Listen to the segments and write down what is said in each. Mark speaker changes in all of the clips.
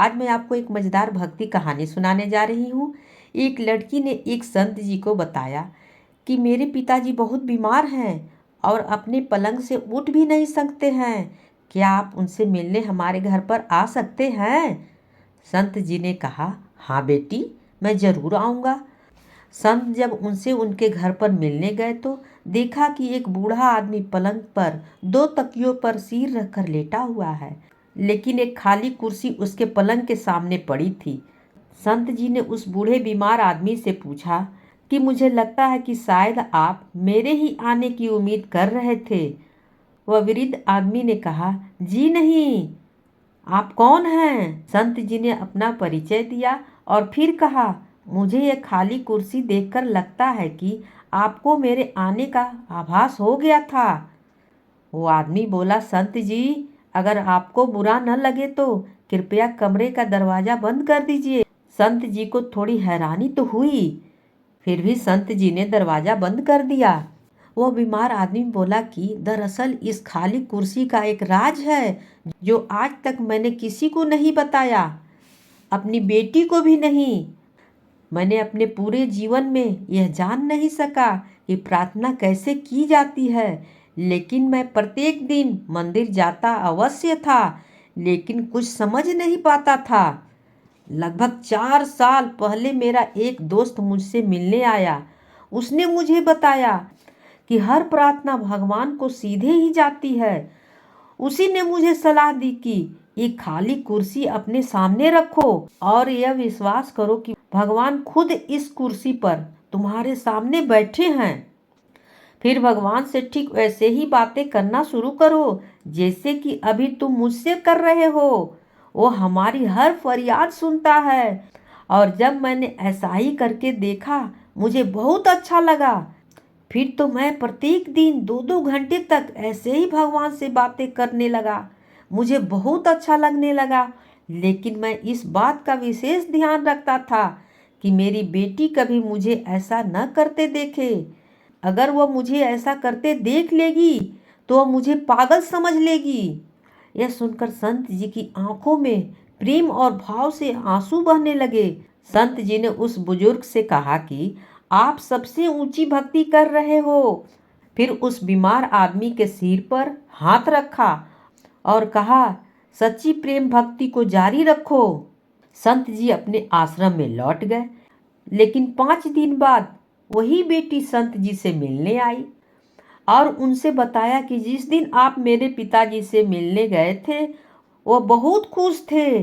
Speaker 1: आज मैं आपको एक मज़ेदार भक्ति कहानी सुनाने जा रही हूँ। एक लड़की ने एक संत जी को बताया कि मेरे पिताजी बहुत बीमार हैं और अपने पलंग से उठ भी नहीं सकते हैं। क्या आप उनसे मिलने हमारे घर पर आ सकते हैं? संत जी ने कहा, हाँ बेटी, मैं ज़रूर आऊँगा। संत जब उनसे उनके घर पर मिलने गए तो देखा कि एक बूढ़ा आदमी पलंग पर दो तकियों पर सिर रखकर लेटा हुआ है, लेकिन एक खाली कुर्सी उसके पलंग के सामने पड़ी थी। संत जी ने उस बूढ़े बीमार आदमी से पूछा कि मुझे लगता है कि शायद आप मेरे ही आने की उम्मीद कर रहे थे। वह वृद्ध आदमी ने कहा, जी नहीं, आप कौन हैं? संत जी ने अपना परिचय दिया और फिर कहा, मुझे यह खाली कुर्सी देखकर लगता है कि आपको मेरे आने का आभास हो गया था। वो आदमी बोला, संत जी, अगर आपको बुरा न लगे तो कृपया कमरे का दरवाज़ा बंद कर दीजिए। संत जी को थोड़ी हैरानी तो हुई, फिर भी संत जी ने दरवाज़ा बंद कर दिया। वो बीमार आदमी बोला कि दरअसल इस खाली कुर्सी का एक राज है जो आज तक मैंने किसी को नहीं बताया, अपनी बेटी को भी नहीं। मैंने अपने पूरे जीवन में यह जान नहीं सका कि प्रार्थना कैसे की जाती है, लेकिन मैं प्रत्येक दिन मंदिर जाता अवश्य था, लेकिन कुछ समझ नहीं पाता था। लगभग 4 साल पहले मेरा एक दोस्त मुझसे मिलने आया। उसने मुझे बताया कि हर प्रार्थना भगवान को सीधे ही जाती है। उसी ने मुझे सलाह दी कि एक खाली कुर्सी अपने सामने रखो और यह विश्वास करो कि भगवान खुद इस कुर्सी पर तुम्हारे सामने बैठे हैं। फिर भगवान से ठीक वैसे ही बातें करना शुरू करो जैसे कि अभी तुम मुझसे कर रहे हो। वो हमारी हर फरियाद सुनता है। और जब मैंने ऐसा ही करके देखा, मुझे बहुत अच्छा लगा। फिर तो मैं प्रत्येक दिन 2-2 घंटे तक ऐसे ही भगवान से बातें करने लगा। मुझे बहुत अच्छा लगने लगा, लेकिन मैं इस बात का विशेष ध्यान रखता था कि मेरी बेटी कभी मुझे ऐसा न करते देखे। अगर वह मुझे ऐसा करते देख लेगी तो वह मुझे पागल समझ लेगी। यह सुनकर संत जी की आंखों में प्रेम और भाव से आंसू बहने लगे। संत जी ने उस बुजुर्ग से कहा कि आप सबसे ऊंची भक्ति कर रहे हो। फिर उस बीमार आदमी के सिर पर हाथ रखा और कहा, सच्ची प्रेम भक्ति को जारी रखो। संत जी अपने आश्रम में लौट गए, लेकिन 5 दिन बाद वही बेटी संत जी से मिलने आई और उनसे बताया कि जिस दिन आप मेरे पिताजी से मिलने गए थे वो बहुत खुश थे,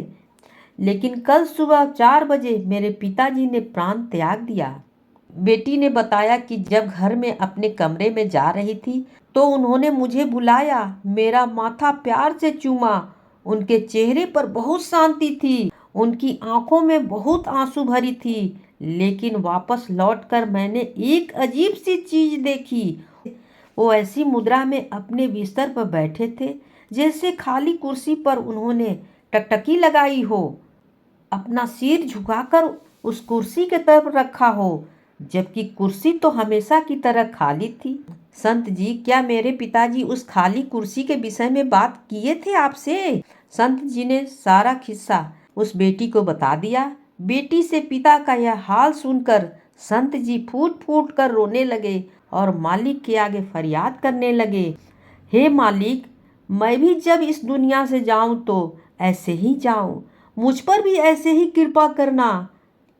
Speaker 1: लेकिन कल सुबह 4 बजे मेरे पिताजी ने प्राण त्याग दिया। बेटी ने बताया कि जब घर में अपने कमरे में जा रही थी तो उन्होंने मुझे बुलाया, मेरा माथा प्यार से चूमा। उनके चेहरे पर बहुत शांति थी, उनकी आंखों में बहुत आंसू भरी थी, लेकिन वापस लौटकर मैंने एक अजीब सी चीज देखी। वो ऐसी मुद्रा में अपने बिस्तर पर बैठे थे जैसे खाली कुर्सी पर उन्होंने टकटकी लगाई हो, अपना सिर झुकाकर उस कुर्सी के तरफ रखा हो, जबकि कुर्सी तो हमेशा की तरह खाली थी। संत जी, क्या मेरे पिताजी उस खाली कुर्सी के विषय में बात किए थे आपसे? संत जी ने सारा किस्सा उस बेटी को बता दिया। बेटी से पिता का यह हाल सुनकर संत जी फूट फूट कर रोने लगे और मालिक के आगे फरियाद करने लगे, हे मालिक, मैं भी जब इस दुनिया से जाऊं तो ऐसे ही जाऊं, मुझ पर भी ऐसे ही कृपा करना।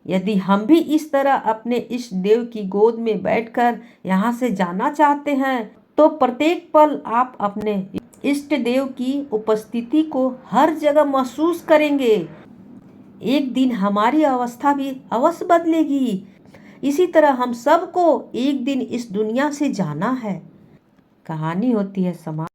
Speaker 1: यदि हम भी इस तरह अपने इष्ट देव की गोद में बैठकर यहाँ से जाना चाहते हैं तो प्रत्येक पल आप अपने इष्ट देव की उपस्थिति को हर जगह महसूस करेंगे। एक दिन हमारी अवस्था भी अवश्य बदलेगी। इसी तरह हम सबको एक दिन इस दुनिया से जाना है। कहानी होती है समाप्त।